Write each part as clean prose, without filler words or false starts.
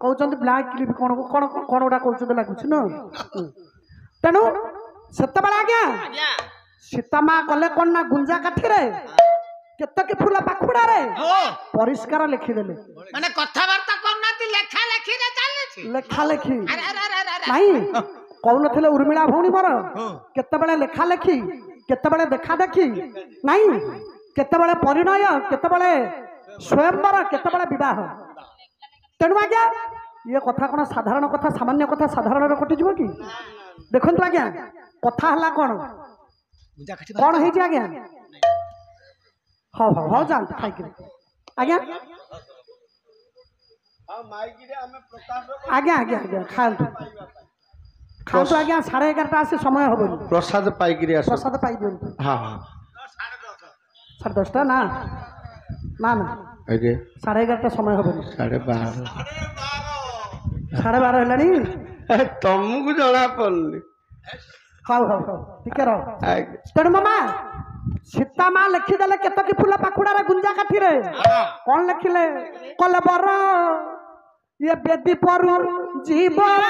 कहते black clip कौन कौन कौन गोटा कहते लगुच न तेणु से आज्ञा सीता माँ कले कौन ना गुंजा काठी केतकी फूल पाखुड़ा परिष्कार लिखिदेले माने कथाबार्ता करना लेखा लेखी रे चलछि लेखा लेखी नहीं कहून उर्मिला भौणी मोर केतबेले लेखा लेखी केतबेले देखा देखी नहीं केतबेले परिणय केतबेले स्वयंवर केतबेले विवाह तेणु आज्ञा ये कथा कौन साधारण कथा सामान्य कथा साधारण कटिज कि देखु आज्ञा कथा है कौन कौन है आज्ञा हाँ हाँ हाँ जानते खाई आज्ञा आज्ञा आज्ञा आज्ञा खातु खातु आज्ञा 11:30 आसे समय हम प्रसाद पाइक प्रसाद पाई दिं हाँ हाँ 10:30 ना ना ना 11:30 समय हम 12:30 12:30 है तुमको जना पड़नी हाँ हाँ हाँ ठीक है तेणु मामा सीता माँ लिखिदेले केतकी फूल पाखुड़ा गुंजा काठी कौन लिखिले कले बर ये बेदी पर जीव बर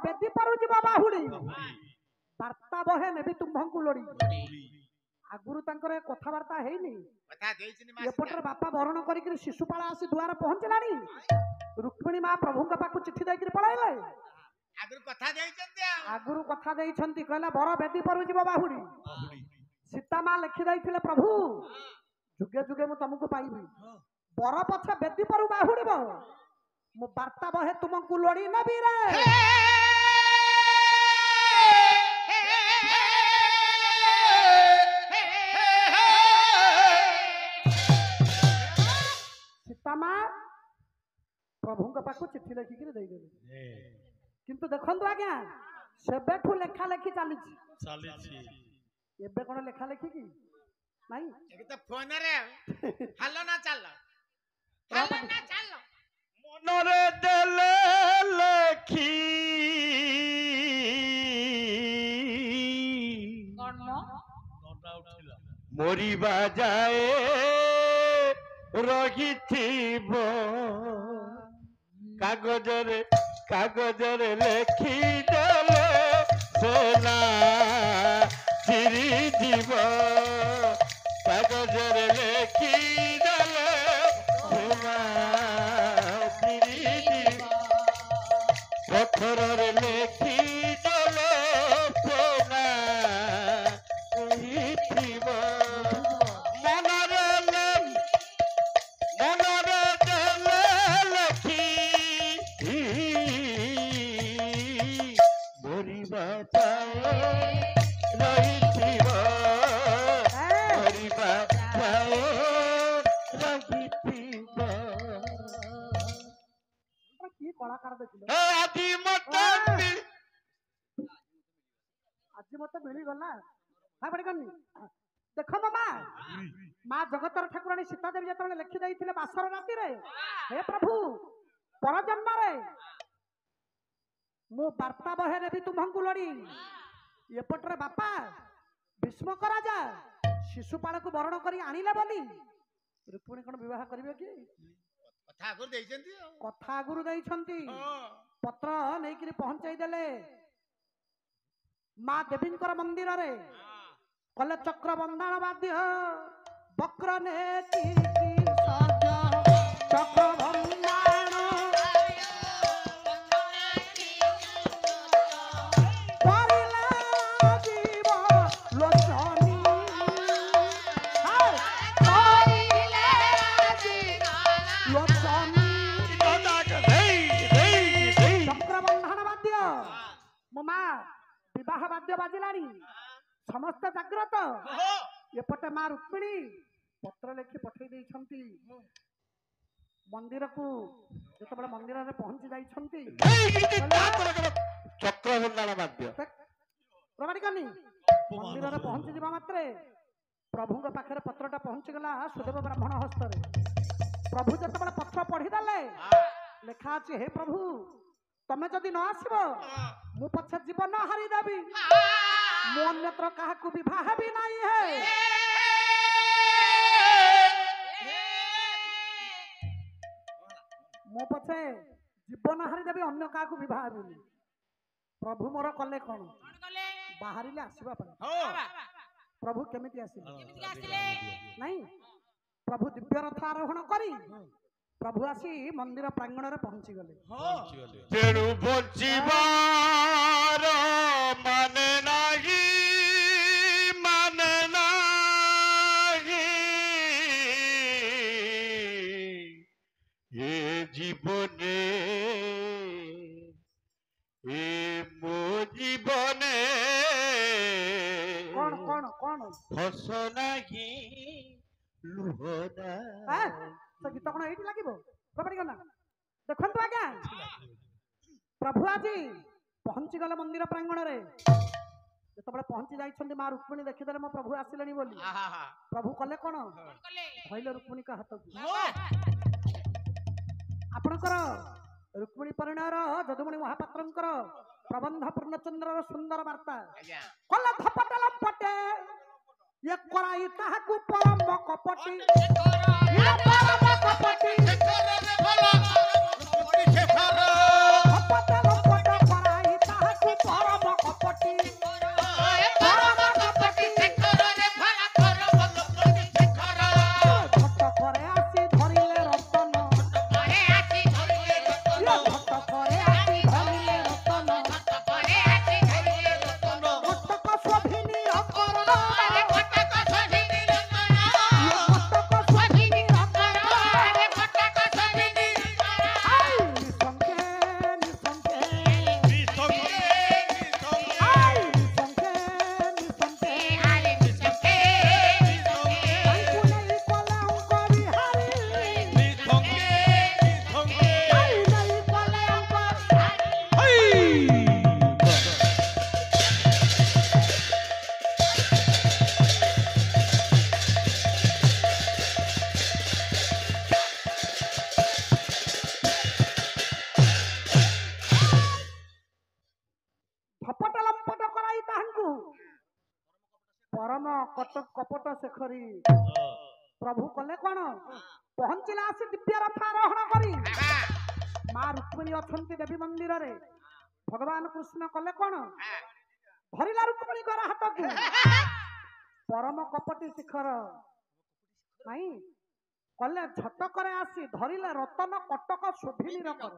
बेदी पर जीव बाहुड़ी बार्ता बहे नेबी तुम्भंकु लोड़ी आगुरु तंकर कथाबार्ता हेनी एपटर बापा वरण करिक शिशुपाल आसी दुआर पहुंचलानी रुक्मिणी माँ प्रभु पाक चिठी देकर पलाइले आगुरु कथा देइछंती कहला बर बेदी पर जीव बाहुड़ी सीता माँ लिखि दैथिले प्रभु जुगे जुगे मु तुमको पाइबी बर पछे बेदी पर बाहुड़ीबो मु बार्ता बहे तुमको लोड़ी नबी रे सीता माँ प्रभु पाक चिठी लिखिक किंतु देखंतु आज्ञा सेबेठू लेखा लेखी चली एबे कोन लेखा लेखी की नहीं एक तो फोन रे हल्लो ना चल मनरे देले लेखी मरिबा जाए रहिथिब कागजरे लेखी देले सेना चिरी जीव कागजरे लेखी देले सेना पत्थर लेखी देले सेना मनरे देले लेखी मरिबा जाए रहिथिब मरिबा जाए रहिथिब कलाकार देखिले आज मत मिली गला हाय बड़ी गनी देखो मामा माँ जगतर ठाकुराणी सीता देवी जतबेले लिखि दैथिले बासर राति रे हे प्रभु पर जन्म रे मु वार्ता बहे नेबी तुमको लोड़ी एपटरे बापा भीष्मक राजा शिशुपाल को वरण करी आनिले बोली रुक्मिणी कोन विवाह करिवे कि कथा आगुरु दैछंती पत्र नेकिरी पहुंचाई देले माँ देवींकर मंदिर रे कले चक्र बंधन बाध्य वक्र नेति चक्र बंधन परिला जीव लोचनी परिला जीव लोचनी चक्र बंधन बाध्य ममा विवाह बाध्य बाजिलानी समस्त जाग्रत एपटे माँ रुक्मिणी पत्र लेखि पठे देइछंती मंदिर को जो मंदिर में पहुंची जाइछंती ଚକ୍ରବର୍ଣ୍ଣାଳ ବାଦ୍ୟ ପ୍ରମାଣିକାନି मंदिर में पहुंची जा मात्रे प्रभु पाखे पत्रटा पहुंची गला सुदेव ब्राह्मण हस्त प्रभु जो पत्र पढ़ीदे लेखा अच्छे हे प्रभु तमे जदि न आसब मु पछे जीवन हारिदेवी मु अन्यत्र क्या विवाह भी नहीं है मो पछे जीवन हारिदेवी अन्य क्या विवाह भी प्रभु मोर कले कौन बाहर आसवा प्रभु केमिति आसिले नहीं प्रभु दिव्य रथ आरोहण करी प्रभु आसी मंदिर प्रांगण में पहुंची गले तेणु बचिबार माने नाही ए जीवने ए मो जीवने कौन कौन कौन हस नाही लुहना तो गीत कौन ये लगे गला देखु आज्ञा प्रभु आज पहुंची गले मंदिर प्रांगण में जो पहुंची जाइछन्ती मां रुक्मिणी देखीदे मो प्रभु आसिले बोली प्रभु कले कौन धैले रुक्मिणी का हाथ आपणकर रुक्मिणी परिणयर जदुमणि महापात्रंकर प्रबंध पूर्णचंद्र सुंदर वार्ता कले धपटे लंपटे ये कराई ताहाकू परम कपटी ये परम कपटी धपटे लंपटे कराई ताहाकू परम कपटी परम कपटी झट करे आसी धरिले रतन झट करे आसी धरिले रतन घटक शोभिनी अकरण परम कटक कपट शेखरी प्रभु कले कौन पहुंचला आसी दिव्य रथ आरोहण करी मां रुक्मिणी अछंती देवी मंदिर रे भगवान कृष्ण कले कौन धरिला रुक्मिणी कर हाथ को परम कपटी शिखर नहीं कले झटकरे आसी धरिले रतन कटक शोभिनी कर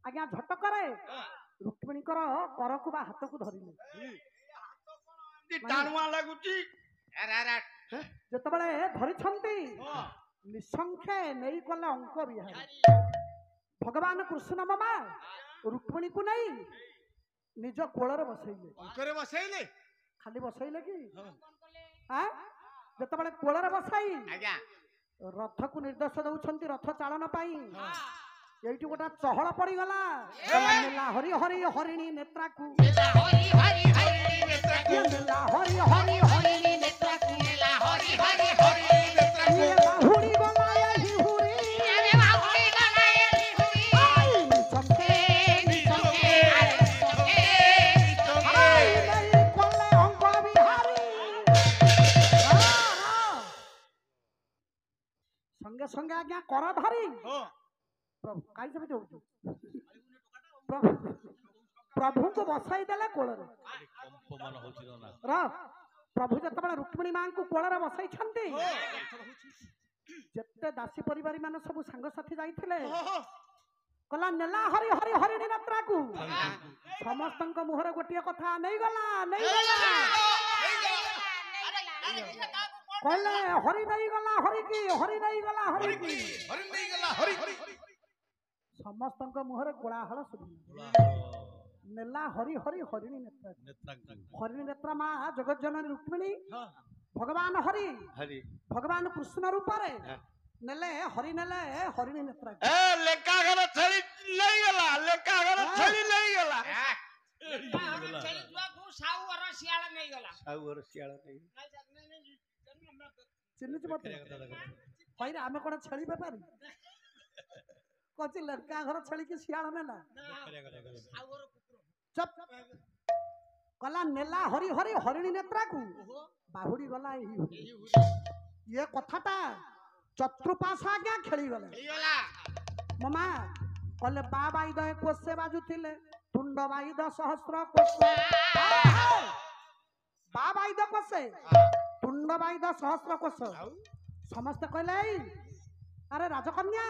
आज्ञा झटकरे रुक्मिणी कर को बा हाथ को धरिले टाणुआ लागुची जेतबळे धरिछंती निसंख्ये नहीं कले अंक बिहार भगवान कृष्ण मामा रुक्मिणी को नहीं निज कोଳରେ बसैले खाली बसैले कि हां जेतबळे कोଳରେ बसाई रथ को निर्देश दउछंती रथ चालन पाई एइटी गोटा चहळ पड़ी गला हरि हरि हरिणी नेत्रा को हरि हरि हरिणी नेत्रा को हरि हरि हरिणी नेत्रा को हरि हरि हरिणी नेत्रा को बाहुड़ी गलाए हिहुरी अरे बाहुड़ी गलाए हिहुरी आई संके आई नहीं कोले अंक बिहारी संगे संगे आज्ञा कर धरी प्रभु काई सब जो प्रभु को बसाई देले कोଳରେ कंपमान होची ना रा प्रभु जतबळे रुक्मिणी मां को कोଳରେ बसाई छंती जत्ते दासी परिवारी मान सब संग साथी जाईथिले कला नेला हरि हरि हरिणी नेत्रा को समस्तक मुहर गोटिए कथा नहीं गला कहले हरि नहीं गला हरि की हरि नहीं गला हरि की हरि नहीं गला हरि समस्तक मुहर कोलाहल सुनी नेला हरि हरि हरिणी नेत्रा हरिणी नेत्रा मां जगत जननी रुक्मिणी भगवान हरि भगवान कृष्ण रूप रे ନେଲେ ହରିଣୀ ନେତ୍ରା ଏ ଲେକା ଘର ଛେଳି ନେଇଗଲା ଲେକା ଘର ଛେଳି ନେଇଗଲା ଛେଳି ଛୁଆକୁ ସାଉର ଶିଆଳ ନେଇଗଲା ଆଉ ଘର ଶିଆଳ ନେଇ ଚିହ୍ନିଛୁ ମତେ ହଇରେ ଆମେ କଣ ଛେଳି ବେପାରୀ କହୁଛି ଲେଙ୍କା ଘର ଛେଳିକି ଶିଆଳ ନେଲା ଚୁପ୍ କଲା ନେଲା ହରିଣୀ ନେତ୍ରାକୁ ବାହୁଡି ଗଲା ଇଏ କଥାଟା ଚତୁର୍ପାଶ ଆଜ୍ଞା ଖେଳିଗଲେ ମାମା କଲେ ବା ବାଇଦ କୋଷେ ବାଜୁଥିଲେ ତୁଣ୍ଡ ବାଇଦ ସହସ୍ର କୋଷେ ବା ବାଇଦ କୋଷେ ତୁଣ୍ଡ ବାଇଦ ସହସ୍ର କୋଷ ସମସ୍ତେ କହିଲେ ଏଇ ଆରେ ରାଜକନ୍ୟା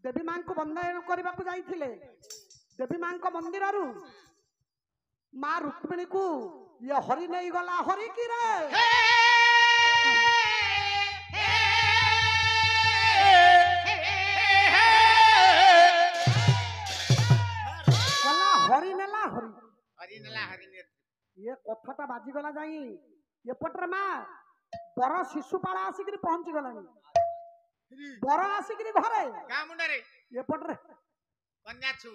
ଦେବୀ ମାଙ୍କୁ ବନ୍ଦାୟନ କରିବାକୁ ଯାଇଥିଲେ ଦେବୀ ମାଙ୍କ ମନ୍ଦିରରୁ ମା ରୁକ୍ମିଣୀକୁ ଇଏ ହରି ନେଇଗଲା ହରି କି ରେ ହରି ନେଲା ଇଏ କଥାଟା ବାଜିଗଲା ଯାଇ ଏପଟରେ ମା ବର ଶିଶୁପାଳ ଆସିକିରି ପହଞ୍ଚି ଗଲାଣି ବର ଆସିକିରି ଘରେ ଗାଁ ମୁଣ୍ଡରେ ଏପଟରେ କନ୍ୟା ଛୁ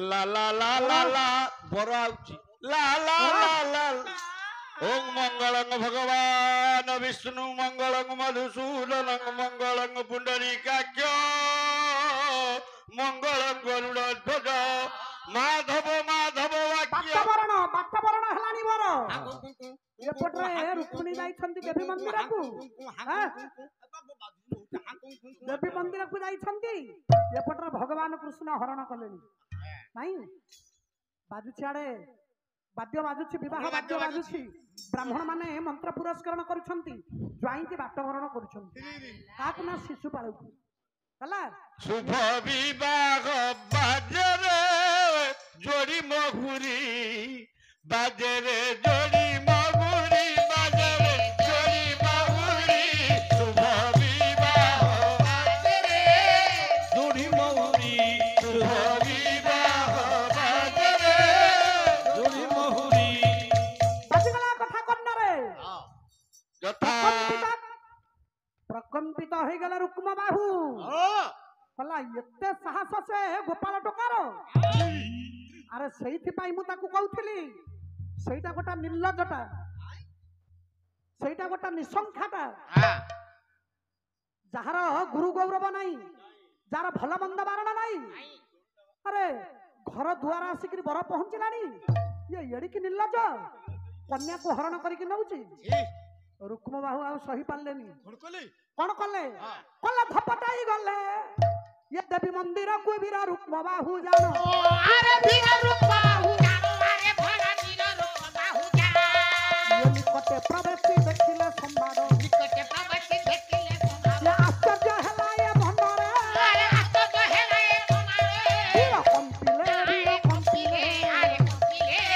ଲା ଲା ଲା ଲା ଲା ବର ଆଉଚି ଲା ଲା ଲା ଲା ଓಂ ମଙ୍ଗଳଂ ଭଗବାନ ବିଷ୍ଣୁ ମଙ୍ଗଳଂ ମଧୁସୂଦନଂ ମଙ୍ଗଳଂ ପୁଣ୍ଡରୀକାକ୍ଷ ମଙ୍ଗଳଂ ଗରୁଡଧ୍ୱଜ ମାଧବ ବାଟବରଣ ହେଲାଣି ବର ଏପଟରେ ରୁକ୍ମିଣୀ ଯାଇଛନ୍ତି ଦେବୀ ମନ୍ଦିରକୁ ଦେବୀ ମନ୍ଦିରକୁ ଯାଇଛନ୍ତି ଏପଟରେ ଭଗବାନ କୃଷ୍ଣ ହରଣ କଲେଣି ନାଇଁ ବାଜୁଛି ଆଡେ ବାଦ୍ୟ ବାଜୁଛି ବିବାହ ବାଦ୍ୟ ବାଜୁଛି ବ୍ରାହ୍ମଣ ମାନେ ମନ୍ତ୍ର ପୁରସ୍କରଣ କରୁଛନ୍ତି ଜ୍ୱାଇଁକି ବାଟବରଣ କରୁଛନ୍ତି କାହାକୁ ନା ଶିଶୁପାଳକୁ ହେଲା ଶୁଭ ବିବାହ ବାଜରେ ଯୋଡ଼ି ମହୁରୀ ବାଜରେ ଯୋଡ଼ି ମହୁରୀ ବାଜରେ ଯୋଡ଼ି ମହୁରୀ ଶୁଭ ବିବାହ ବାଜରେ ଯୋଡ଼ି ମହୁରୀ ଶୁଭ ବିବାହ ବାଜରେ ଯୋଡ଼ି ମହୁରୀ ବାଜିଗଲା କଥା କର୍ଣ୍ଣରେ ଯଥା ପ୍ରକମ୍ପିତ ହେଇଗଲା ରୁକ୍ମ ବାହୁ କଲା ଏତେ ସାହସ ସେ ଗୋପାଳ ଟୋକାର ଆରେ ସେଇଥିପାଇଁ ମୁଁ ତାକୁ କହୁଥିଲି ସେଇଟା ଗୋଟା ନିର୍ଲଜଟା ସେଇଟା ଗୋଟା ନିଶଙ୍ଖାଟା ଯାହାର ଗୁରୁ ଗୌରବ ନାହିଁ ଯାହାର ଭଲ ମନ୍ଦ ବାରଣ ନାହିଁ ଆରେ ଘର ଦୁଆର ଆସିକିରି ବର ପହଞ୍ଚିଲାଣି ଇଏ ଏଡ଼ିକି ନିର୍ଲଜ କନ୍ୟାକୁ ହରଣ କରିକି ନଉଛି ରୁକ୍ମ ବାହୁ ଆଉ ସହି ପାରିଲେନି କଣ କଲେ କଲେ ଧପଟାଇ ଗଲେ ये देवी मंदिर को वीरा रुक्म बाहु जानो अरे वीरा रुक्म बाहु जानो अरे भला वीरा रुक्म बाहु जानो ये निकटे प्रवेशी देखिले संवाद निकटे प्रवेशी देखिले संवाद ये आश्चर्य हैला ये भंडारे अरे आश्चर्य हैला ये भंडारे वीरा कंपिले अरे कंपिले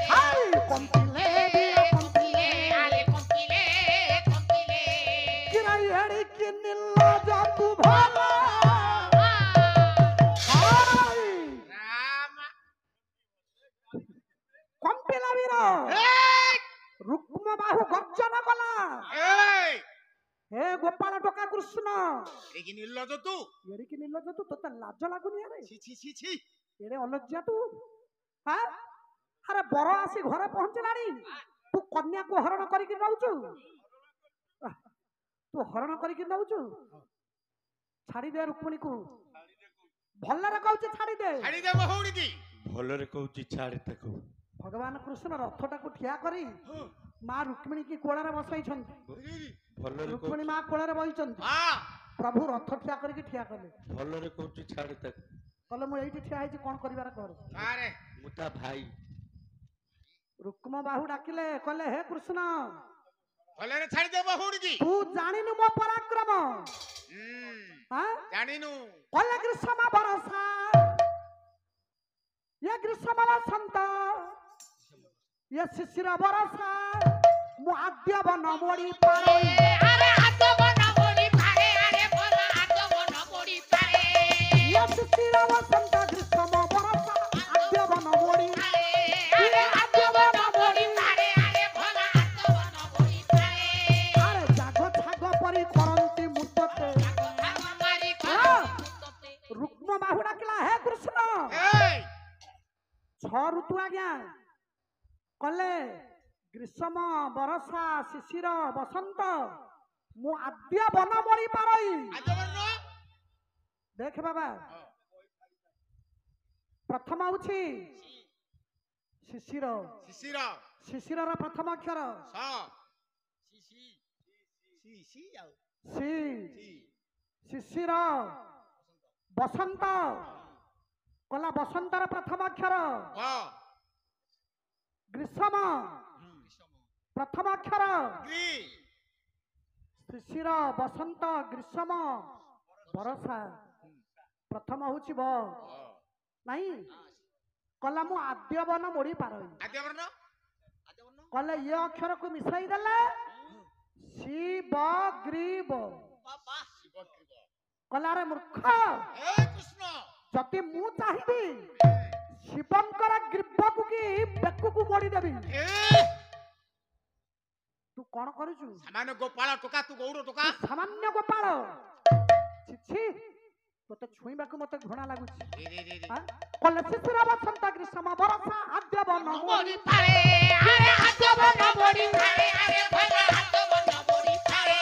हाय कंपिले वीरा कंपिले अरे कंपिले किरा एड़ी कि निल्ला जातु भाला रुक्म बाहु गर्जन कला हे गोपाल टोका कृष्ण एकी निर्लज तू तोते लाज लागुनी अरे छी छी छी छी एडे अलज्जा तू हां अरे बर आसी घरे पहुंचलानी तू कन्या को हरण करिक नउचु तू हरण करिक नउचु छाड़ी दे रुक्मिणी को भल्लारे कहउछ छाड़ी दे बहुणी की भलरे कहउछ छाड़ी ताको भगवान कृष्ण रथटा को ठिया करी मां रुक्मिणी की कोळारे बसाइछंती रुक्मिणी मां कोळारे बइछंती प्रभु रथ ठिया करके ठिया कले भलरे कहउछ छाड़ी ताको कले मु एठी ठिया हैछि कोन करिवार कर अरे मुता भाई रुक्म बाहु डाकिले कले हे कृष्ण भलरे छाड़ी दे बहुणी की तू जानिनु मो पराक्रम हां जानिनु कले कृष्ण भरोसा ये ग्रीष्मला संत ये शिशिर भरोसा मु आद्य बन मोड़ी पारे अरे आद्य बन मोड़ी पारे अरे भला आद्य बन मोड़ी पारे ये शिशिर संत ग्रीष्म भरोसा आद्य बन मोड़ी अरे आद्य बन मोड़ी पारे अरे भला आद्य बन मोड़ी पारे अरे जागो छागो परी करंती मुत ऋतु आज्ञा कले ग्रीष्म बरसा शिशिर बसंत मु आद्य बन मरी पारई देख बाबा प्रथम होछि शिशिर शिशिर शिशिर प्रथम अक्षर स सी आउ सी शिशिर बसंत कला बसंतर प्रथम अक्षर ग ग्रीष्म प्रथम अक्षर ग्री शिशिर बसंत ग्रीष्म बरसा प्रथम होछि ब नहीं कला मु आद्य बन मोड़ी पारई आद्य वर्ण कले ये अक्षर को मिसाई देले शिव ग्रीव बाबा शिव कृष्ण कला रे मूर्ख हे कृष्ण जति मु चाहिबी शिवंकर ग्रीव को की बेकु को मोड़ी देबी ए तू कौन करूछु सामान्य गोपाल टोका तू गौर टोका सामान्य गोपाल छी तोते छुईबाकू मते घृणा लागुछि रे रे रे हां कले शिशिर बसंत ग्रीष्म बरसा आद्य बन मोड़ी पारे अरे हाथ बन मोड़ी पारे अरे भला हाथ बन मोड़ी पारे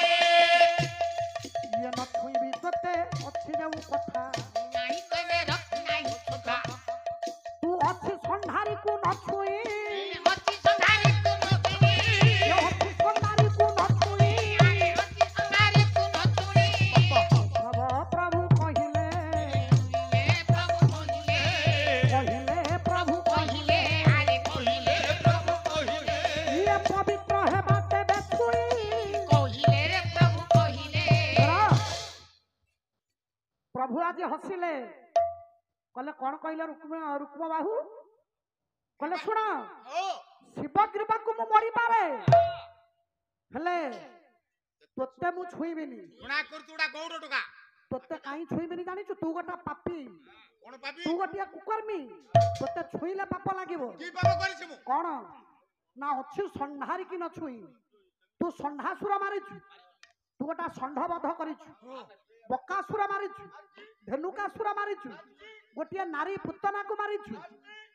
ये न छुईबी तोते अछि जाऊ कथा नहीं कले रख नहीं टोका तू अछि संधारी को न छुई होती संधारी तू नतुनी ये अछि संधारी को न छुई अरे होती संधारी तू नतुनी प्रभु कहिले ले प्रभु कहिले अरे कहिले प्रभु कहिले ये पवित्र है बाते बेछुई कहिले रे प्रभु कहिले प्रभु आज हसिले कले कौन कहले रुक्म बाहु कले सुन ओ शिव कृपा को मु मरी पारे हेले तोते मु छुईबिनी गुणा कर तुडा गौर टोका तोते काई छुईबिनी जानिछु तू गोटा पापी कोन पापी तू गोटिया कुकर्मी तोते छुईले पाप लागिबो की पाप करिस मु कौन ना अछि संधारी की न छुई तू संधासुर मारिछु तू गोटा संध बध करिछु बकासुर मारिछु धेनुकासुर मारिछु गोटिया नारी पुतना को मारिछु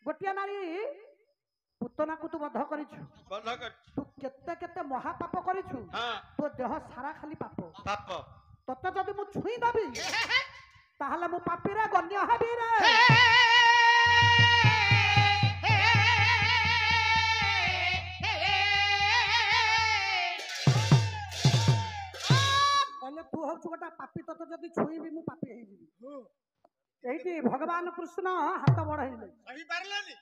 गोटिया नारी पुतना को तू बध करिछु बंध कर तू केते केते महापाप करिछु हां तो देह सारा खाली पाप पाप तते जदि मु छुई देबी ताहले मु पापी रे गण्य हेबी रे कहले तू हौ गोटा पापी तते जदि छुईबी मु पापी हेई जिबी एइटी भगवान कृष्ण हाथ बढ़ाइले सही पारलेनी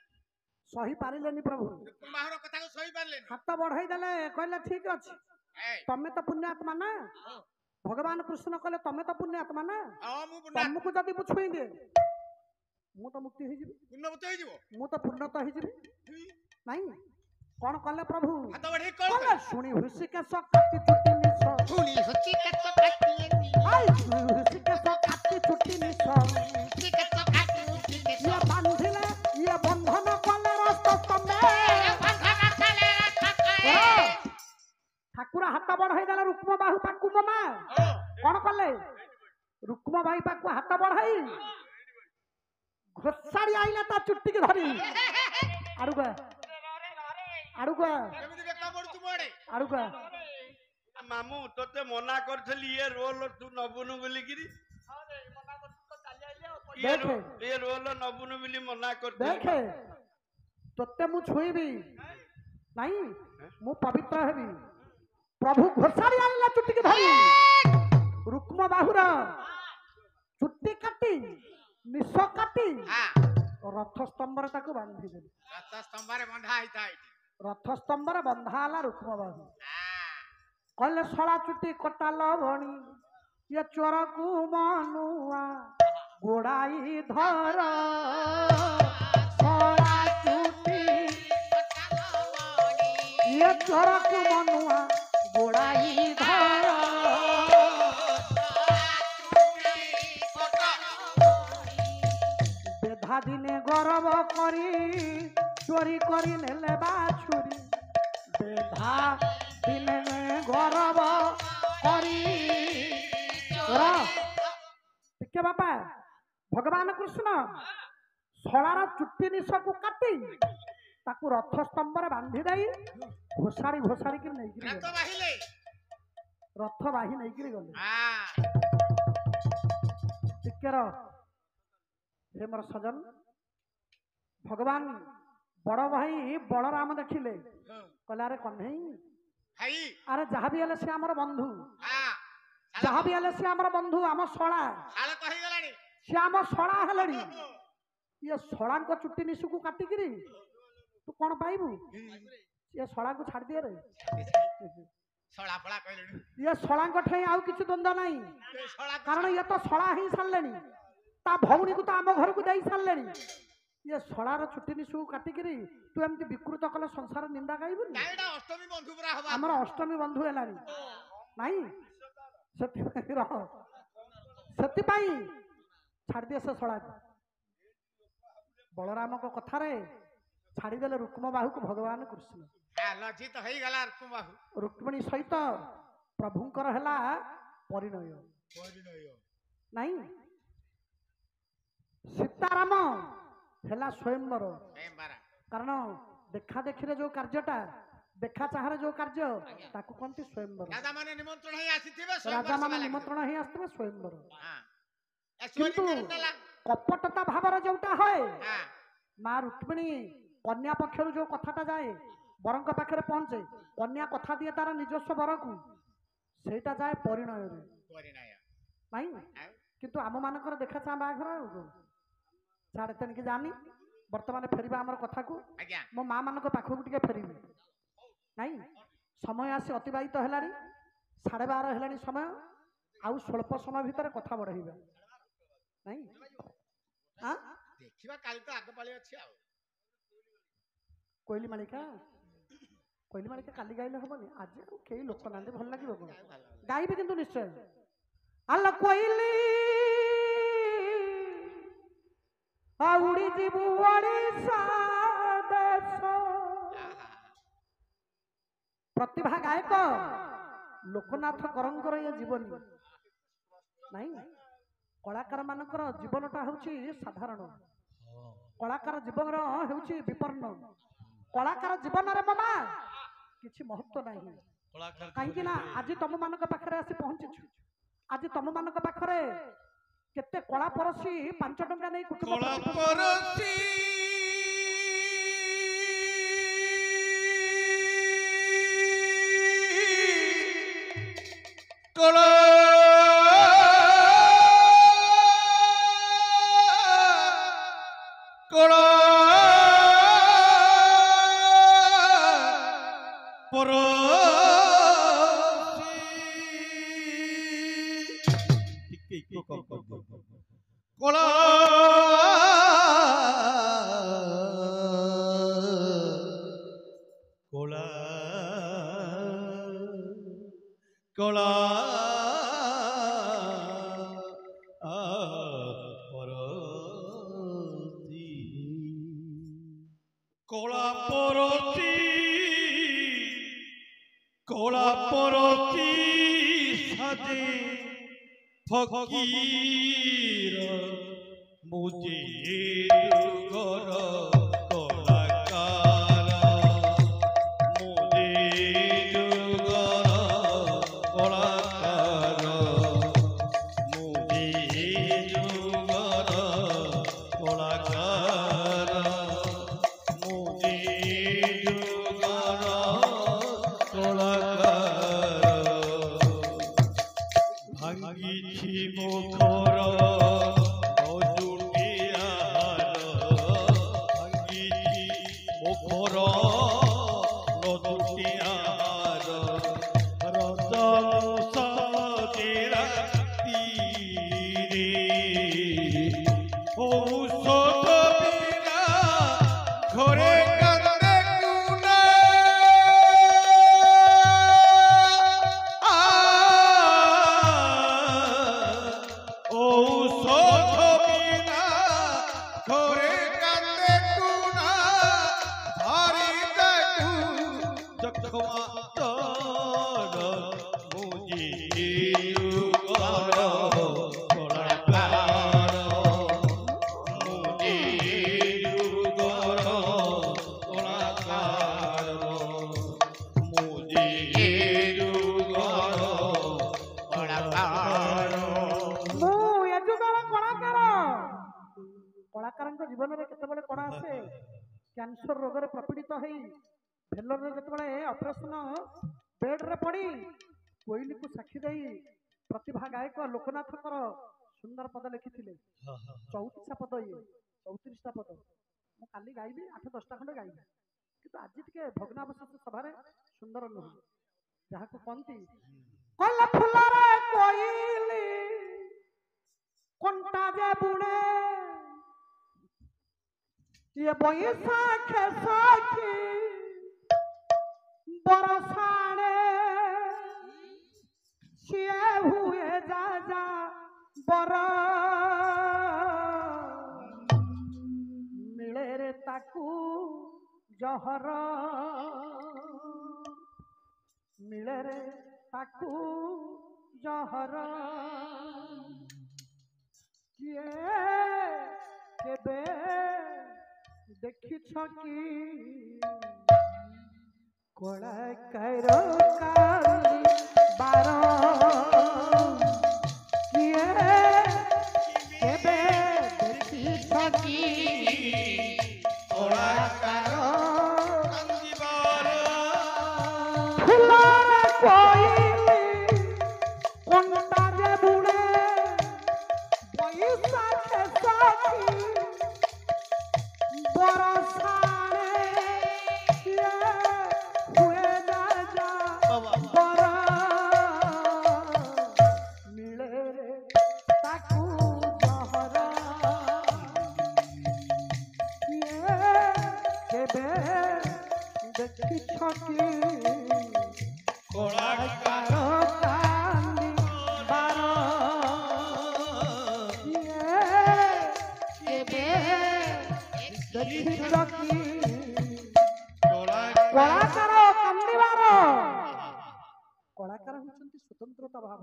सही पारिलेनी प्रभु बाहर कथा को सही पारलेनी हाथ बढ़ाई देले कहले ठीक अछि ए तमे तो पुण्यात्मा ना भगवान कृष्ण कहले तमे तो पुण्यात्मा ना हां मु पुण्य तुमको जदि मु छुई दे मु तो मुक्ति होई जिबी पुण्य बत होई जीवो मु तो पूर्णत होई जिबी नहीं कौन कहले प्रभु हाथ बढ़े कर कहले सुनी हुसी के काटी छुट्टी निस सुनी होची के तो काटी आई सुनी हुसी के काटी छुट्टी निस ठीक है तो काटी ठीक है ये बांधिले ये बंधन कले रास्ता तमे ठाकुर हाथ बढ़ाई देला रुक्म बाहु पाकु ममा कौन कले रुक्म भाई पाकु हाथ बढ़ाई घोसाड़ी आइला ता चुट्टी के धरी आड़ुगा आड़ुगा केमिति बेका पडु तुमडे आड़ुगा मामू तोते मना करथली ये रोल तू नबुनु बोली गिरी देखे ये रोल नबुनु बोली मना करथली देखे तोते मु छुईबी नहीं मु पवित्र हेबी प्रभु घोसाड़ी आइला चुट्टी के धरी रुक्म बाहुरा चुट्टी काटी निश काटी हां रथ स्तंभ रे ताको बांधी देली रथ स्तंभरे बंधा आइता रथ स्तंभ रे बंधा आला रुक्म बाहु हां कहले सड़ा चुट्टी कटाल भणी ये चोर को मनुआ गोड़ाई धर सड़ा चुट्टी ये चोर को मनुआ गोड़ाई धर बेधा दिने गौरव करी चोरी करी नेले बाछुरी बेधा दिने गौरव करी के बापा भगवान कृष्ण ଶଳାର ଚୁଟି ନିଶକୁ କାଟି ତାକୁ ରଥ ସ୍ତମ୍ଭରେ ବାନ୍ଧି ଦେଇ ଘୋଷାଡ଼ିକି ନେଇକିରି ରଥ ଗଲେ। ବାହିଲେ ରଥ ବାହି ନେଇକିରି ଗଲେ। ହଁ ଟିକେର ହେ ମୋର ସଜନ ଭଗବାନ ବଡ଼ ଭାଇ ବଳରାମ ଦେଖିଲେ କହିଲେ ଆରେ କହ୍ନେଇ ଭାଇ ଆରେ ଯାହା ବି ହେଲେ ସେ ଆମର ବନ୍ଧୁ ହଁ ଯାହା ବି ହେଲେ ସେ ଆମର ବନ୍ଧୁ ଆମ ଶଳା ଶାଳ କହିଗଲାଣି ସେ ଆମ ଶଳା ହେଲେଣି ଇଏ ଶଳାଙ୍କ ଚୁଟି ନିଶୁକୁ କାଟିକିରି ତୁ କଣ ପାଇବୁ ଇଏ ଶଳାଙ୍କୁ ଛାଡ଼ି ଦିଏ ରେ ଶଳା ଫଳା କହିଲେଣି ଇଏ ଶଳାଙ୍କ ଠାଇ ଆଉ କିଛି ଦ୍ୱନ୍ଦ୍ୱ ନାହିଁ ଶଳା କାରଣ ଇଏ ତ ଶଳା ହେଇ ସାରିଲେଣି ତା ଭଉଣୀକୁ ତ ଆମ ଘରକୁ ଦେଇ ସାରିଲେଣି ଇଏ ଶଳାର ଚୁଟି ନିଶୁକୁ କାଟିକିରି ତୁ ଏମିତି ବିକୃତ କଲେ ସଂସାର ନିନ୍ଦା ଗାଇବୁନି ନାଇଁ ଏଟା ଅଷ୍ଟମୀ ବନ୍ଧୁ ପୁରା ହବା ଆମର ଅଷ୍ଟମୀ ବନ୍ଧୁ ହେଲାଣି ନାଇଁ ସେଥିପାଇଁ ରହ ସେଥିପାଇଁ ଛାଡ଼ିଦିଏ ସେ ଶଳାକୁ ବଳରାମଙ୍କ କଥାରେ ଛାଡ଼ିଦେଲେ ରୁକ୍ମ ବାହୁକୁ ଭଗବାନ କୃଷ୍ଣ ଲଜ୍ଜିତ ହେଇଗଲା ବାହୁ ରୁକ୍ମିଣୀ ସହିତ ପ୍ରଭୁଙ୍କର ହେଲା ପରିଣୟ ନାଇଁ ସୀତାରାମ ହେଲା ସ୍ୱୟଂବର କାରଣ ଦେଖା ଦେଖିରେ ଯୋଉ କାର୍ଯ୍ୟଟା ଦେଖା ଚାହାରେ ଯୋଉ କାର୍ଯ୍ୟ ତାକୁ କହନ୍ତି ସ୍ୱୟଂବର ରାଜାମାନେ ନିମନ୍ତ୍ରଣ ହେଇ ଆସିଥିବେ ରାଜାମାନେ ନିମନ୍ତ୍ରଣ ହେଇ ଆସିଥିବେ ସ୍ୱୟଂବର କିନ୍ତୁ କପଟତା ଭାବରେ ଯୋଉଟା ହଏ ମା ରୁକ୍ମିଣୀ କନ୍ୟା ପକ୍ଷରୁ ଯୋଉ କଥାଟା ଯାଏ ବରଙ୍କ ପାଖରେ ପହଞ୍ଚେ କନ୍ୟା କଥା ଦିଏ ତାର ନିଜସ୍ୱ ବରକୁ ସେଇଟା ଯାଏ ପରିଣୟରେ ନାଇଁ କିନ୍ତୁ ଆମ ମାନଙ୍କର ଦେଖା ଚାହା ବାହାଘର ଆଉ ଛାଡେ ତେଣିକି ଜାନି ବର୍ତ୍ତମାନ ଫେରିବା ଆମର କଥାକୁ ମୋ ମା ମାନଙ୍କ ପାଖକୁ ଟିକେ ଫେରିବି ନାଇଁ ସମୟ ଆସି ଅତିବାହିତ ହେଲାଣି 12:30 ହେଲାଣି ସମୟ ଆଉ ସ୍ୱଳ୍ପ ସମୟ ଭିତରେ କଥା ବଢେଇବା ନାଇଁ ଦେଖିବା କାଲି ତ ଆଗ ପାଳି ଅଛି ଆଉ କୋଇଲି ମାଳିକା କାଲି ଗାଇଲେ ହବନି ଆଜି ଆଉ କେହି ଲୋକ ନାହାନ୍ତି ଭଲ ଲାଗିବ କଣ ଗାଇବି କିନ୍ତୁ ନିଶ୍ଚୟ ଆଲ କୋଇଲି ଉଡ଼ି ଯିବୁ ଓଡ଼ିଶା ଦେଶ ପ୍ରତିଭା ଗାୟକ ଲୋକନାଥ କରଙ୍କର ଇଏ ଜୀବନୀ ନାଇଁ କଳାକାର ମାନଙ୍କର ଜୀବନଟା ହଉଛି ସାଧାରଣ କଳାକାର ଜୀବନ ହେଉଛି ବିପନ୍ନ କଳାକାର ଜୀବନରେ ମାମା କିଛି ମହତ୍ୱ ନାହିଁ କାହିଁକି ନା ଆଜି ତମ ମାନଙ୍କ ପାଖରେ ଆସି ପହଞ୍ଚିଛୁ ଆଜି ତମ ମାନଙ୍କ ପାଖରେ କେତେ କଳା ପରଶୀ 5 ଟଙ୍କା ନେଇ କୁଟୁମ୍ବ কলা পরতি সাজে ফকির মুজে দুগর কলাকার মুজে দুগর কলাকার মুজে দুগর কলাকার মুজে দুগর ভাঙ্গিছি মুখর নজুটিয়ার ভাঙ্গিছি মুখর নজুটিয়ার রজমুসা তীরে ঔষধ বিনা ঘরে কান্দে কুনা ঔষধ କଳାକାରଙ୍କ ଜୀବନରେ କେତେବେଳେ କଣ ଆସେ କ୍ୟାନ୍ସର ରୋଗରେ ପ୍ରପୀଡ଼ିତ ହେଇ ଭେଲୋରରେ ଯେତେବେଳେ ଅପରେସନ ବେଡରେ ପଡ଼ି କୋଇଲିକୁ ସାକ୍ଷୀ ଦେଇ ପ୍ରତିଭା ଗାୟକ ଲୋକନାଥଙ୍କର ସୁନ୍ଦର ପଦ ଲେଖିଥିଲେ 34ଟା ପଦ 34ଟା ପଦ ମୁଁ କାଲି ଗାଇବି 8-10ଟା ଖଣ୍ଡେ ଗାଇବି କିନ୍ତୁ ଆଜି ଟିକେ ଭଗ୍ନାବଶେଷ ସଭାରେ ସୁନ୍ଦର ନୁହେଁ ଯାହାକୁ କହନ୍ତି କଲା ଫୁଲରେ କୋଇଲି କଣ୍ଟା ଯେ ବୁଣେ ये बैसाख साखी बरसाने सिए हुए जा जा बर मिले रे ताकू जहर मिले रे ताकू जहर किए केबे देखिछ कि कलाकार काली बार किए केबे देखिछ कि कलाकार फुलर कोइली कोंटा जे बुणे बैसाख साखी कलाकार होचंती स्वतंत्रता भाव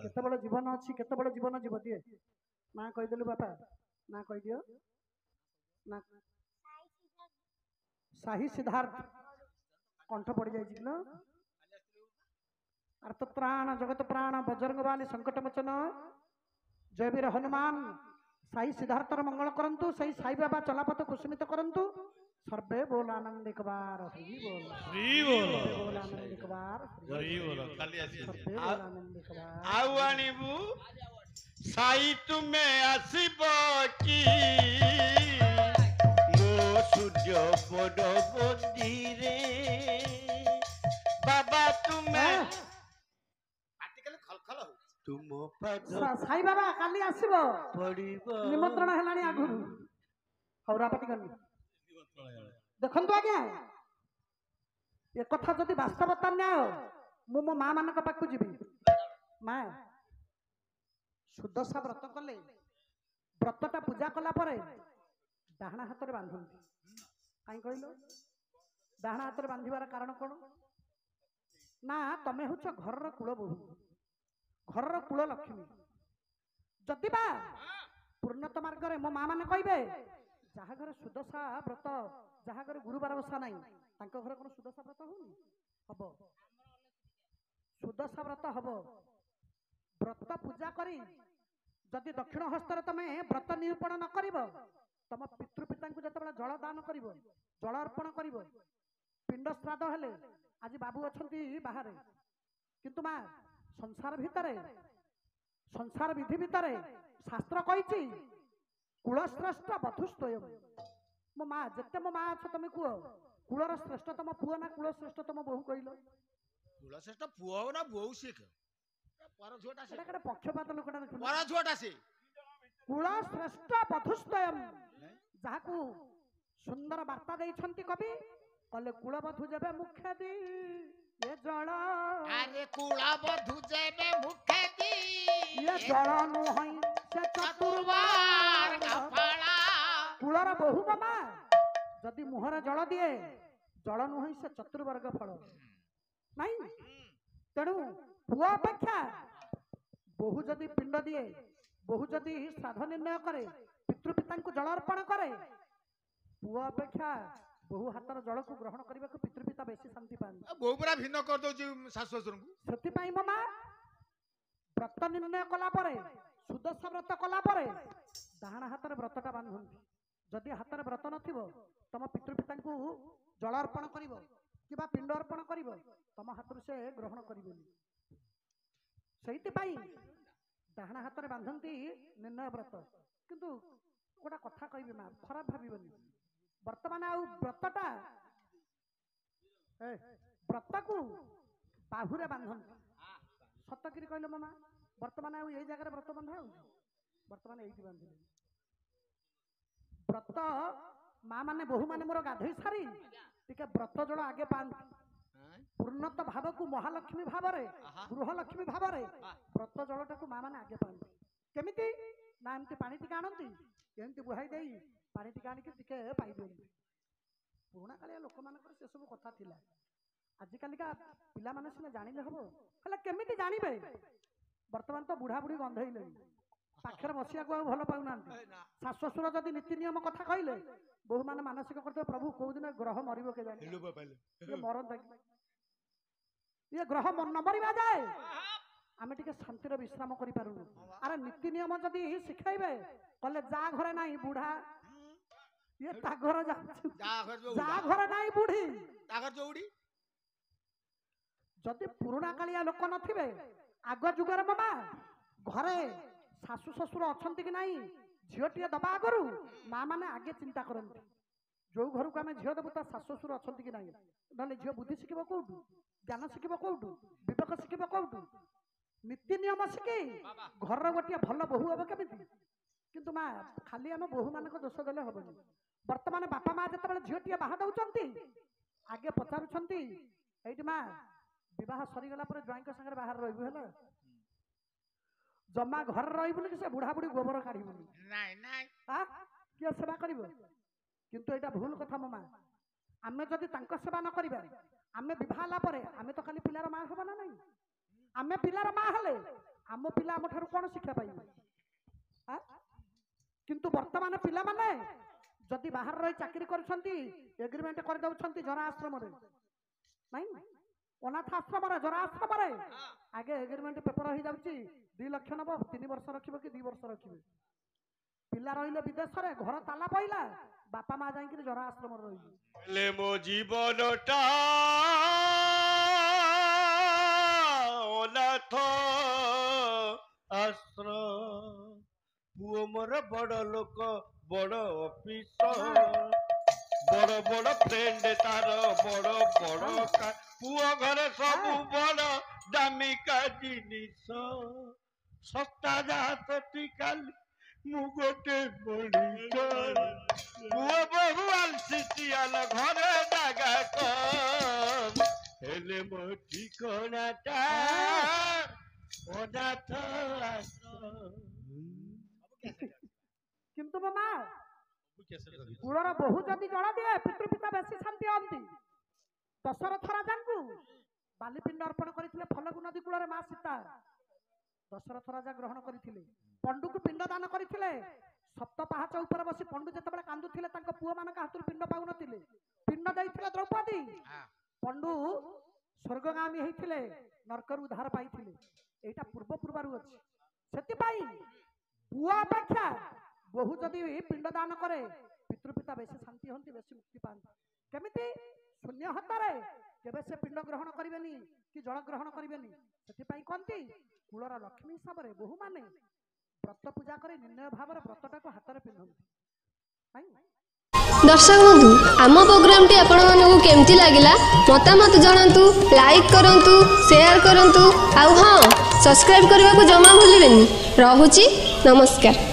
केतेबेले जीवन अछि केतेबेले जीवन जीव दिए ना कहि देलु बापा ना कहि दियो ना साही सिद्धार्थ कंठ पड़ जाय कि न अर्थ प्राण जगत प्राण बजरंग वाली संकट मोचन जयवीर हनुमान साई सिद्धार्थर मंगल करंतु सही साई बाबा चलापथ कुसुमित करंतु सर्वे बोल आनंदिक बार हरि बोल बोल आनंदिक बार हरि बोल काली आसी सर्वे बोल आनंदिक बार आउ आनिबु साई तुमे आसीबो की मो सूर्य बड़ मंदिरे बाबा तुमे आर्टिकल खलखल हो तुम पद साई बाबा काली आसीबो पड़िबो निमंत्रण हेलानी आगुरु हौरापटी गनी देखंतु आज्ञा ए कथा जदि वास्तवता न्याय मु मो मां मानक पाखु जीवी मां सुदशा व्रत कले व्रतटा पूजा कला परे डाहना हाथ रे बांधंती काई कहलो डाहना हाथ रे बांधिबार कारण कोन ना तमे हुच घर कुल बहु घर कुल लक्ष्मी जदि बा पूर्णत मार्ग रे मो मां माने कहबे जहा घर सुदशा व्रत जहा घर गुरुवार ओषा नहीं तांको घर कोन सुदशा व्रत होनी हबो सुदशा व्रत हबो व्रत पूजा करी जदि दक्षिण हस्तर तमे व्रत निरूपण न करिवो तम पितृपिता को जतबेला जल दान करिवो जल अर्पण करिवो पिंड श्राद्ध हेले आज बाबू अछंती बाहरे किंतु मां संसार भितरे संसार विधि भितरे शास्त्र कहिछि कुलश्रेष्ठ बधुस्तयम मो माँ जिते मो माँ अछ तुम कह कुलर श्रेष्ठतम पुओ ना कुल श्रेष्ठतम बहु कहल कुलश्रेष्ठ पुओ ना बहु से पर झोटा से एटा पक्षपात लोकटा पर झोटा से कुल श्रेष्ठ बधुस्तयम जाहाकू सुंदर वार्ता देइछंती कवि कले कुल बधु जेबे मुख्य दी ये जल अरे कुल बधु जेबे मुख्य दी ये जल नुहई से चतुर्वार कफला कुलर बहु मामा जदि मुहर जल दिए जल नुहई से चतुर्वर्ग फल नहीं तेणु पुआ अपेक्षा बहु जदि पिंड दिए बहु जदि श्राद्ध निर्णय करे पितृपिता जल अर्पण करे पुआ अपेक्षा बहु हाथर जल को ग्रहण करने को पितृपिता बेसी शांति पाए बहु पूरा भिन्न कर दो शाशु ससुर को से मामा व्रत निर्णय कला परे सुदशा व्रत कला परे ଡାହାଣ ହାତରେ ବ୍ରତଟା ବାନ୍ଧନ୍ତି। ଯଦି ହାତରେ ବ୍ରତ ନଥିବ ତମ ପିତୃପିତାଙ୍କୁ ଜଳ ଅର୍ପଣ କରିବ କିମ୍ବା ପିଣ୍ଡ ଅର୍ପଣ କରିବ ତମ ହାତରୁ ସେ ଗ୍ରହଣ କରିବେନି। ସେଇଥିପାଇଁ ଡାହାଣ ହାତରେ ବାନ୍ଧନ୍ତି ନିର୍ଣ୍ଣୟ ବ୍ରତ। କିନ୍ତୁ ଗୋଟେ କଥା କହିବି ମା, ଖରାପ ଭାବିବନି, ବର୍ତ୍ତମାନ ଆଉ ବ୍ରତଟା ବ୍ରତକୁ ବାହୁରେ ବାନ୍ଧନ୍ତି। ସତକିରି କହିଲେ ମୋ ମା, ବର୍ତ୍ତମାନ ଆଉ ଏଇ ଜାଗାରେ ବ୍ରତ ବନ୍ଧା ହଉଛି? ବର୍ତ୍ତମାନ ଏଇଠି ବାନ୍ଧିଲେ ବ୍ରତ। ମା ମାନେ ବୋହୂ ମାନେ ମୋର ଗାଧୋଇ ସାରି ଟିକେ ବ୍ରତ ଜଳ ଆଗେ ପାଆନ୍ତି। ପୂର୍ଣ୍ଣତ ଭାବକୁ ମହାଲକ୍ଷ୍ମୀ ଭାବରେ, ଗୃହଲକ୍ଷ୍ମୀ ଭାବରେ ବ୍ରତ ଜଳଟାକୁ ମା ମାନେ ଆଗେ ପାଆନ୍ତି। କେମିତି ନା ଏମିତି ପାଣି ଟିକେ ଆଣନ୍ତି, ଏମିତି ବୁହାଇ ଦେଇ ପାଣି ଟିକେ ଆଣିକି ଟିକେ ପାଇ ଦିଅନ୍ତି। ପୁରୁଣା କାଳିଆ ଲୋକମାନଙ୍କର ସେସବୁ କଥା ଥିଲା। ଆଜିକାଲିକା ପିଲାମାନେ ସିନା ଜାଣିଲେ ହବ, ହେଲେ କେମିତି ଜାଣିବେ? ବର୍ତ୍ତମାନ ତ ବୁଢା ବୁଢୀ ଗନ୍ଧେଇଲେଣି, ପାଖରେ ବସିବାକୁ ଆଉ ଭଲ ପାଉନାହାନ୍ତି। ଶାଶୁ ଶ୍ୱଶୁର ଯଦି ନୀତି ନିୟମ କଥା କହିଲେ ବୋହୂ ମାନେ ମାନସିକ କରିଥିବେ, ପ୍ରଭୁ କୋଉଦିନ ଗ୍ରହ ମରିବ କେଜାଣି, ମରନ୍ତା କି ଇଏ ଗ୍ରହ ନ ମରିବା ଯାଏ ଆମେ ଟିକେ ଶାନ୍ତିରେ ବିଶ୍ରାମ କରିପାରୁନୁ। ଆରେ ନୀତି ନିୟମ ଯଦି ଶିଖେଇବେ କହିଲେ ଯା ଘରେ ନାହିଁ ବୁଢା, ଇଏ ତା ଘର ଯାଉଛି, ଯା ଘରେ ନାହିଁ ବୁଢୀ। ଯଦି ପୁରୁଣା କାଳିଆ ଲୋକ ନଥିବେ, ଆଗ ଯୁଗରେ ମାମା ଘରେ ଶାଶୁ ଶ୍ୱଶୁର ଅଛନ୍ତି କି ନାହିଁ ଝିଅଟିଏ ଦବା ଆଗରୁ ମା ମାନେ ଆଗେ ଚିନ୍ତା କରନ୍ତି, ଯୋଉ ଘରକୁ ଆମେ ଝିଅ ଦେବୁ ତା ଶାଶୁ ଶ୍ୱଶୁର ଅଛନ୍ତି କି ନାହିଁ। ନହେଲେ ଝିଅ ବୁଦ୍ଧି ଶିଖିବ କୋଉଠୁ, ଜ୍ଞାନ ଶିଖିବ କୋଉଠୁ, ବିବେକ ଶିଖିବ କୋଉଠୁ, ନୀତି ନିୟମ ଶିଖି ଘରର ଗୋଟିଏ ଭଲ ବୋହୂ ହବ କେମିତି? କିନ୍ତୁ ମା ଖାଲି ଆମେ ବୋହୂ ମାନଙ୍କ ଦୋଷ ଦେଲେ ହବନି। ବର୍ତ୍ତମାନ ବାପା ମା ଯେତେବେଳେ ଝିଅଟିଏ ବାହା ଦଉଛନ୍ତି ଆଗେ ପଚାରୁଛନ୍ତି, ଏଇଠି ମା ବିବାହ ସରିଗଲା ପରେ ଜ୍ୱାଇଁଙ୍କ ସାଙ୍ଗରେ ବାହାରେ ରହିବୁ, ହେଲା ଜମା ଘରେ ରହିବୁନି କି ସେ ବୁଢା ବୁଢୀ ଗୋବର କାଢିବୁନି, କିଏ ସେବା କରିବ? କିନ୍ତୁ ଏଇଟା ଭୁଲ କଥା ମୋ ମା। ଆମେ ଯଦି ତାଙ୍କ ସେବା ନ କରିବା, ଆମେ ବିବାହ ହେଲା ପରେ ଆମେ ତ ଖାଲି ପିଲାର ମା ହବ ନା ନାହିଁ? ଆମେ ପିଲାର ମା ହେଲେ ଆମ ପିଲା ଆମ ଠାରୁ କଣ ଶିକ୍ଷା ପାଇବେ? କିନ୍ତୁ ବର୍ତ୍ତମାନ ପିଲାମାନେ ଯଦି ବାହାରେ ରହି ଚାକିରି କରୁଛନ୍ତି, ଏଗ୍ରିମେଣ୍ଟ କରିଦେଉଛନ୍ତି ଜରା ଆଶ୍ରମରେ, ନାଇଁ ଅନାଥ ଆଶ୍ରମରେ, ଜରା ଆଶ୍ରମରେ ଆଗେ ଏଗ୍ରିମେଣ୍ଟ ପେପର ହେଇଯାଉଛି, 2 ଲକ୍ଷ ନବ, 3 ବର୍ଷ ରଖିବ କି 2 ବର୍ଷ ରଖିବେ। ପିଲା ରହିଲେ ବିଦେଶରେ, ଘର ତାଲା ପଇଲା, ବାପା ମା ଯାଇକି ଜରା ଆଶ୍ରମରେ ରହିଲେ। ମୋ ଜୀବନଟା ଅନାଥ ଆଶ୍ରମ, ପୁଅ ମୋର ବଡ ଲୋକ, ବଡ ଅଫିସର, ବଡ ବଡ ଫ୍ରେଣ୍ଡ ତାର, ବଡ ବଡ ପୁଅ ଘରେ ସବୁ ବଡ ଦାମିକା ଜିନିଷ, ଶସ୍ତା ଯାହା ସେଠି ଖାଲି ମୁଁ ଗୋଟେ ମଣିଷ, ପୁଅ ବହୁ ଆଲସିସିଆଲ ଘରେ ଜାଗା କମ, ହେଲେ ମୋ ଠିକଣାଟା ଅନାଥ ଆଶ୍ରମ। କିନ୍ତୁ ମୋ ମା କୂଳର ବୋହୂ ଯଦି ଜଳ ଦିଏ ପିତୃପିତା ବେଶୀ ଶାନ୍ତି ହୁଅନ୍ତି। ଦଶରଥ ରାଜାଙ୍କୁ ବାଲିପିଣ୍ଡ ଅର୍ପଣ କରିଥିଲେ ଫଲଗୁ ନଦୀ କୂଳରେ ମା ସୀତା, ଦଶରଥ ରାଜା ଗ୍ରହଣ କରିଥିଲେ। ପଣ୍ଡୁକୁ ପିଣ୍ଡ ଦାନ କରିଥିଲେ। ସପ୍ତ ପାହାଚ ଉପରେ ବସି ପଣ୍ଡୁ ଯେତେବେଳେ କାନ୍ଦୁଥିଲେ ତାଙ୍କ ପୁଅ ମାନଙ୍କ ହାତରୁ ପିଣ୍ଡ ପାଉନଥିଲେ, ପିଣ୍ଡ ଦେଇଥିଲେ ଦ୍ରୌପଦୀ। ପଣ୍ଡୁ ସ୍ୱର୍ଗଗାମୀ ହେଇଥିଲେ, ନର୍କରୁ ଉଦ୍ଧାର ପାଇଥିଲେ। ଏଇଟା ପୂର୍ବରୁ ଅଛି। ସେଥିପାଇଁ ପୁଅ ଅପେକ୍ଷା ବୋହୂ ଯଦି ପିଣ୍ଡ ଦାନ କରେ ପିତୃପିତା ବେଶୀ ଶାନ୍ତି ହୁଅନ୍ତି, ବେଶୀ ମୁକ୍ତି ପାଆନ୍ତି। କେମିତି? ଶୂନ୍ୟ ହାତରେ କେବେ ସେ ପିଣ୍ଡ ଗ୍ରହଣ କରିବେନି କି ଜଳ ଗ୍ରହଣ କରିବେନି। ସେଥିପାଇଁ କହନ୍ତି କୂଳର ଲକ୍ଷ୍ମୀ ହିସାବରେ ବୋହୂ ମାନେ ବ୍ରତ ପୂଜା କରି ନିର୍ଣ୍ଣୟ ଭାବରେ ବ୍ରତଟାକୁ ହାତରେ ପିନ୍ଧନ୍ତି। दर्शक बंधु आम प्रोग्रामटी आपको केमती लगिला मतामत जनातु, लाइक करंतु, शेयर करंतु, आउ हाँ सब्सक्राइब करने को जमा भूलिबेनी। रहुची नमस्कार।